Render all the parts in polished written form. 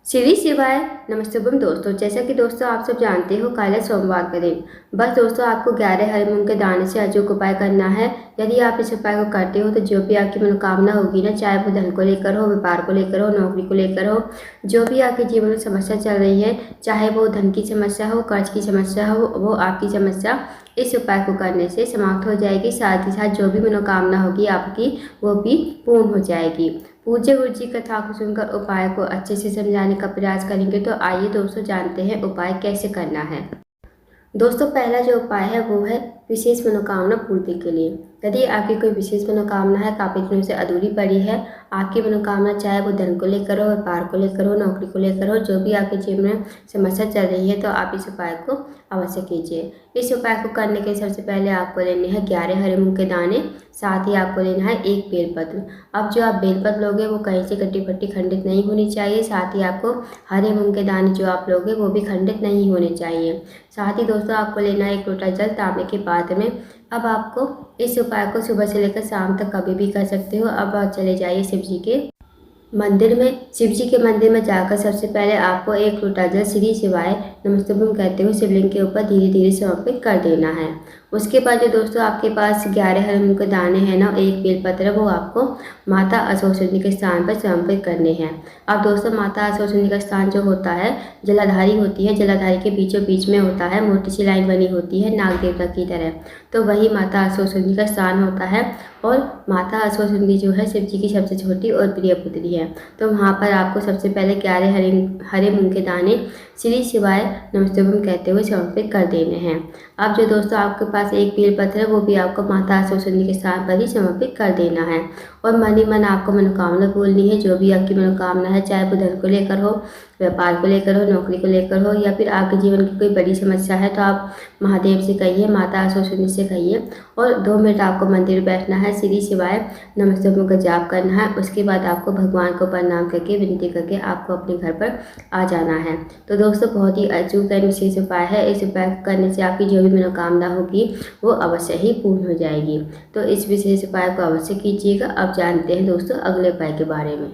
श्री शिवाय नमस्तुभम दोस्तों। जैसा कि दोस्तों आप सब जानते हो, कल है सोमवार का दिन। बस दोस्तों आपको 11 हरे मूंग के दाने से अचूक उपाय करना है। यदि आप इस उपाय को करते हो तो जो भी आपकी मनोकामना होगी ना, चाहे वो धन को लेकर हो, व्यापार को लेकर हो, नौकरी को लेकर हो, जो भी आपके जीवन में समस्या चल रही है, चाहे वो धन की समस्या हो, कर्ज की समस्या हो, वो आपकी समस्या इस उपाय को करने से समाप्त हो जाएगी। साथ ही साथ जो भी मनोकामना होगी आपकी, वो भी पूर्ण हो जाएगी। पूज्य गुरु जी कथा को सुनकर उपाय को अच्छे से समझाने का प्रयास करेंगे। तो आइए दोस्तों जानते हैं उपाय कैसे करना है। दोस्तों पहला जो उपाय है वो है विशेष मनोकामना पूर्ति के लिए। यदि आपकी कोई विशेष मनोकामना है, काफ़ी दिनों से अधूरी पड़ी है, आपकी मनोकामना चाहे वो धन को लेकर हो, व्यापार को लेकर हो, नौकरी को लेकर हो, जो भी आपके जीवन में समस्या चल रही है, तो आप इस उपाय को अवश्य कीजिए। इस उपाय को करने के सबसे पहले आपको लेने हैं 11 हरे मूंग के दाने, साथ ही आपको लेना है एक बेलपत्र। अब जो आप बेलपत्र लोगे वो कहीं से कटी फटी खंडित नहीं होनी चाहिए। साथ ही आपको हरे मूंग के दाने जो आप लोगे वो भी खंडित नहीं होने चाहिए। साथ ही दोस्तों आपको लेना है 1 लोटा जल तांबे के पात्र में। अब आपको इस उपाय को सुबह से लेकर शाम तक कभी भी कर सकते हो। अब आप चले जाइए शिव जी के मंदिर में। शिव जी के मंदिर में जाकर सबसे पहले आपको 1 लोटा जल श्री शिवाय नमस्तुभम कहते हुए शिवलिंग के ऊपर धीरे धीरे समर्पित कर देना है। उसके बाद जो दोस्तों आपके पास 11 हरे मूंग के दाने हैं ना, एक बेलपत्र, वो आपको माता असोसिनी के स्थान पर समर्पित करने हैं। अब दोस्तों माता असोसिनी का स्थान जो होता है, जलाधारी होती है, जलाधारी के बीचों बीच में होता है, मोटी सी लाइन बनी होती है नाग देवता की तरह, तो वही माता असोसिनी का स्थान होता है। और माता असोसिनी जो है शिव जी की सबसे छोटी और प्रिय पुत्री है। तो वहाँ पर आपको सबसे पहले 11 हरे मूंग के दाने श्री शिवाय नमस्तुभम कहते हुए समर्पित कर देने हैं। अब जो दोस्तों आपके पास एक बेलपत्र है, वो भी आपको माता असोसिनी के स्थान पर ही समर्पित कर देना है। और मन ही मन आपको मनोकामना बोलनी है, जो भी आपकी मनोकामना है, चाहे वो धन को लेकर हो, व्यापार को लेकर हो, नौकरी को लेकर हो, या फिर आपके जीवन की कोई बड़ी समस्या है, तो आप महादेव से कहिए, माता असोसिनी से कहिए। और 2 मिनट आपको मंदिर में बैठना है, श्री शिवाय नमस्तुभम का जाप करना है। उसके बाद आपको भगवान को प्रणाम करके, विनती करके आपको अपने घर पर आ जाना है। तो दोस्तों बहुत ही अचूक एवं विशेष उपाय है। इस उपाय करने से आपकी जो भी मनोकामना होगी वो अवश्य ही पूर्ण हो जाएगी। तो इस विशेष उपाय को अवश्य कीजिएगा। अब जानते हैं दोस्तों अगले उपाय के बारे में।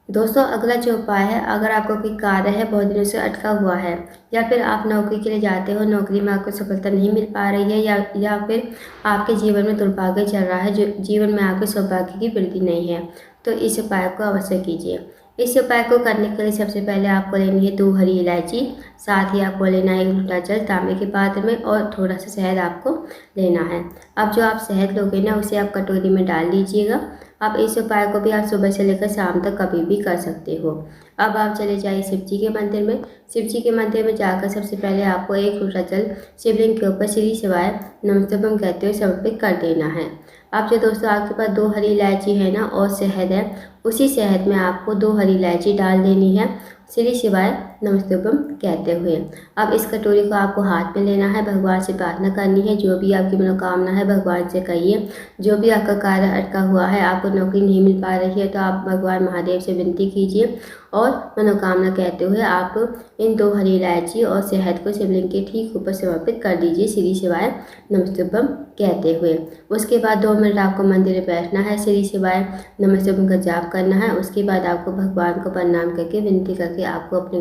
दोस्तों अगला जो उपाय है, अगर आपको कोई कार्य है बहुत दिनों से अटका हुआ है, या फिर आप नौकरी के लिए जाते हो, नौकरी में आपको सफलता नहीं मिल पा रही है, या फिर आपके जीवन में दुर्भाग्य चल रहा है, जो जीवन में आपके सौभाग्य की वृद्धि नहीं है, तो इस उपाय को अवश्य कीजिए। इस उपाय को करने के लिए सबसे पहले आपको लेनी है 2 हरी इलायची, साथ ही आपको लेना है 1 लोटा जल तांबे के पात्र में, और थोड़ा सा शहद आपको लेना है। अब जो आप शहद लोगे ना, उसे आप कटोरी में डाल लीजिएगा। अब इस उपाय को भी आप सुबह से लेकर शाम तक कभी भी कर सकते हो। अब आप चले जाइए शिव जी के मंदिर में। शिव जी के मंदिर में जाकर सबसे पहले आपको 1 लोटा जल शिवलिंग के ऊपर श्री शिवाय नमस्तुभम कहते हुए समर्पित कर देना है। अब जो दोस्तों आपके पास 2 हरी इलायची है ना, और शहद है, उसी शहद में आपको 2 हरी इलायची डाल देनी है, श्री शिवाय नमस्तुभम कहते हुए। अब इस कटोरी को आपको हाथ में लेना है, भगवान से प्रार्थना करनी है, जो भी आपकी मनोकामना है भगवान से कहिए। जो भी आपका कार्य अटका हुआ है, आपको नौकरी नहीं मिल पा रही है, तो आप भगवान महादेव से विनती कीजिए और मनोकामना कहते हुए आप इन 2 हरी इलायची और शहद को शिवलिंग के ठीक ऊपर समर्पित कर दीजिए, श्री शिवाय नमस्तुभम कहते हुए। उसके बाद 2 मिनट आपको मंदिर में बैठना है, श्री शिवाय नमस्तुभम का जाप करना है। उसके बाद आपको भगवान को प्रणाम करके, विनती करके आपको अपने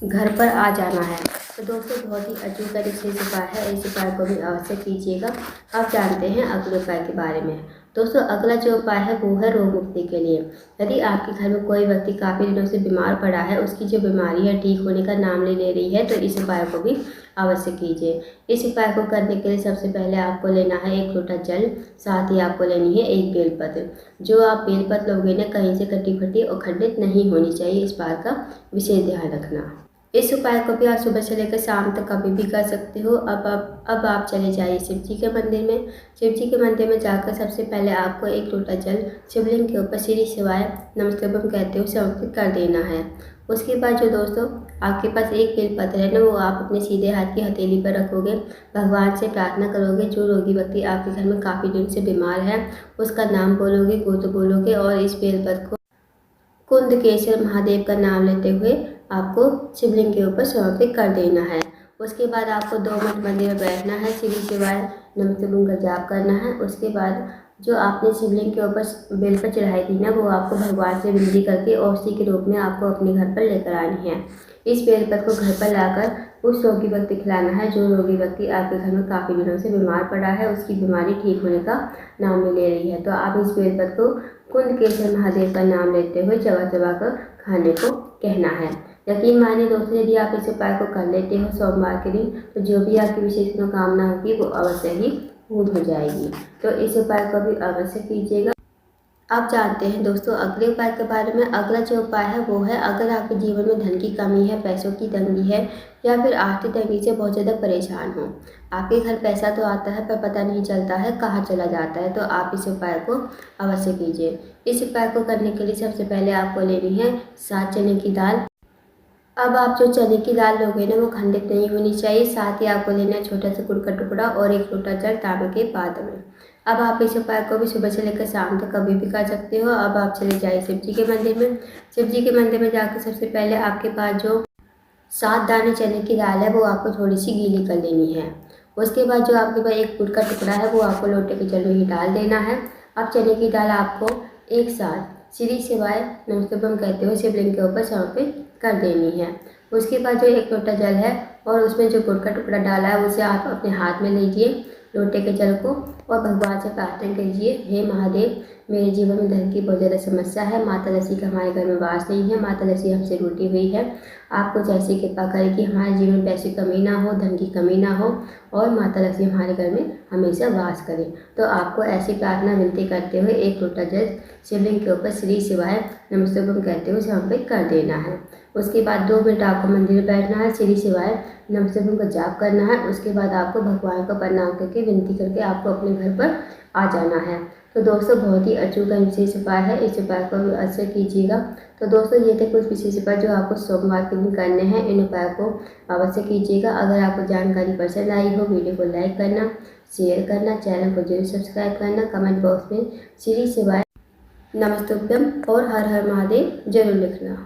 घर पर आ जाना है। तो दोस्तों बहुत ही अचूक विशेष उपाय है, इस उपाय को भी अवश्य कीजिएगा। अब जानते हैं अगले उपाय के बारे में। दोस्तों अगला जो उपाय है वो है रोग मुक्ति के लिए। यदि आपके घर में कोई व्यक्ति काफ़ी दिनों से बीमार पड़ा है, उसकी जो बीमारी है ठीक होने का नाम ले रही है, तो इस उपाय को भी अवश्य कीजिए। इस उपाय को करने के लिए सबसे पहले आपको लेना है 1 लोटा जल, साथ ही आपको लेनी है 1 बेलपत्र। जो आप बेलपत्र लोगे ना, कहीं से कटी फटी और खंडित नहीं होनी चाहिए, इस बात का विशेष ध्यान रखना। इस उपाय को भी आप सुबह से लेकर शाम तक कभी भी कर सकते हो। अब आप चले जाइए शिव जी के मंदिर में। शिव जी के मंदिर में जाकर सबसे पहले आपको 1 लोटा जल शिवलिंग के ऊपर श्री शिवाय नमस्तुभम कहते हुए समर्पित कर देना है। उसके बाद जो दोस्तों आपके पास 1 बेलपत्र है ना, वो आप अपने सीधे हाथ की हथेली पर रखोगे, भगवान से प्रार्थना करोगे। जो रोगी व्यक्ति आपके घर में काफ़ी दिन से बीमार है, उसका नाम बोलोगे, गोत्र बोलोगे, और इस बेलपत्र को कुंदकेश्वर महादेव का नाम लेते हुए आपको शिवलिंग के ऊपर समर्पित कर देना है। उसके बाद आपको 2 मिनट मंदिर में बैठना है, श्री शिवाय नमस्तुभम का जाप करना है। उसके बाद जो आपने शिवलिंग के ऊपर बेल पर चढ़ाई थी ना, वो आपको भगवान से विनती करके औषधि के रूप में आपको अपने घर पर लेकर आनी है। इस बेलपत्र को घर पर लाकर उस रोगी व्यक्ति खिलाना है जो रोगी व्यक्ति आपके घर में काफ़ी दिनों से बीमार पड़ा है, उसकी बीमारी ठीक होने का नाम ले रही है। तो आप इस बेलपत्र को कुंडकेश्वर महादेव का नाम लेते हुए चबा चबा कर खाने को कहना है। यकीन मानिए दोस्तों, यदि आप इस उपाय को कर लेते हो सोमवार के दिन, तो जो भी आपकी विशेष मनोकामना होगी वो अवश्य ही पूर्ण हो जाएगी। तो इस उपाय को भी अवश्य कीजिएगा। आप जानते हैं दोस्तों, अगले उपाय के बारे में। अगला जो उपाय है वो है, अगर आपके जीवन में धन की कमी है, पैसों की तंगी है, या फिर आर्थिक तंगी से बहुत ज़्यादा परेशान हो, आपके घर पैसा तो आता है पर पता नहीं चलता है कहाँ चला जाता है, तो आप इस उपाय को अवश्य कीजिए। इस उपाय को करने के लिए सबसे पहले आपको लेनी है 7 चने की दाल। अब आप जो चने की दाल लोगे ना, वो खंडित नहीं होनी चाहिए। साथ ही आपको लेना है छोटा सा गुड़ का टुकड़ा और 1 लोटा जल तांबे के पात्र में। अब आप इस उपाय को भी सुबह से लेकर शाम तक कभी भी कर सकते हो। अब आप चले जाइए शिव जी के मंदिर में। शिव जी के मंदिर में जाकर सबसे पहले आपके पास जो 7 दाने चने की दाल है, वो आपको थोड़ी सी गीली कर लेनी है। उसके बाद जो आपके पास 1 गुड़ का टुकड़ा है, वो आपको लोटे के जल में ही डाल देना है। अब चने की दाल आपको एक साथ श्री शिवाय नमस्तुभ्यम कहते हुए शिवलिंग के ऊपर समर्पित कर देनी है। उसके बाद जो 1 लोटा जल है और उसमें जो गुड़ का टुकड़ा डाला है, उसे आप अपने हाथ में लीजिए लोटे के जल को, और भगवान से प्रार्थना कीजिए, हे महादेव, मेरे जीवन में धन की बहुत ज़्यादा समस्या है। माता लक्ष्मी का हमारे घर में वास नहीं है। माता लक्ष्मी हमसे रूठी हुई है। आप कुछ ऐसी कृपा करें कि हमारे जीवन में पैसे की कमी ना हो, धन की कमी ना हो, और माता लक्ष्मी हमारे घर में हमेशा वास करें। तो आपको ऐसी प्रार्थना विनती करते हुए 1 लोटा जल शिवलिंग के ऊपर श्री शिवाय नमस्तुभ्यम कहते हुए समर्पित कर देना है। उसके बाद 2 मिनट आपको मंदिर में बैठना है, श्री शिवाय नमस्तुभ्यम का जाप करना है। उसके बाद आपको भगवान को प्रणाम करके विनती करके आपको अपने घर पर आ जाना है। तो दोस्तों, बहुत ही अचूक विशेष उपाय है, इस उपाय को अवश्य कीजिएगा। तो दोस्तों, ये थे कुछ विशेष उपाय जो आपको सोमवार के दिन करने हैं। इन उपाय को अवश्य कीजिएगा। अगर आपको जानकारी पसंद आई हो, वीडियो को लाइक करना, शेयर करना, चैनल को जरूर सब्सक्राइब करना, कमेंट बॉक्स में श्री शिवाय नमस्तुभ्यम और हर हर महादेव जरूर लिखना।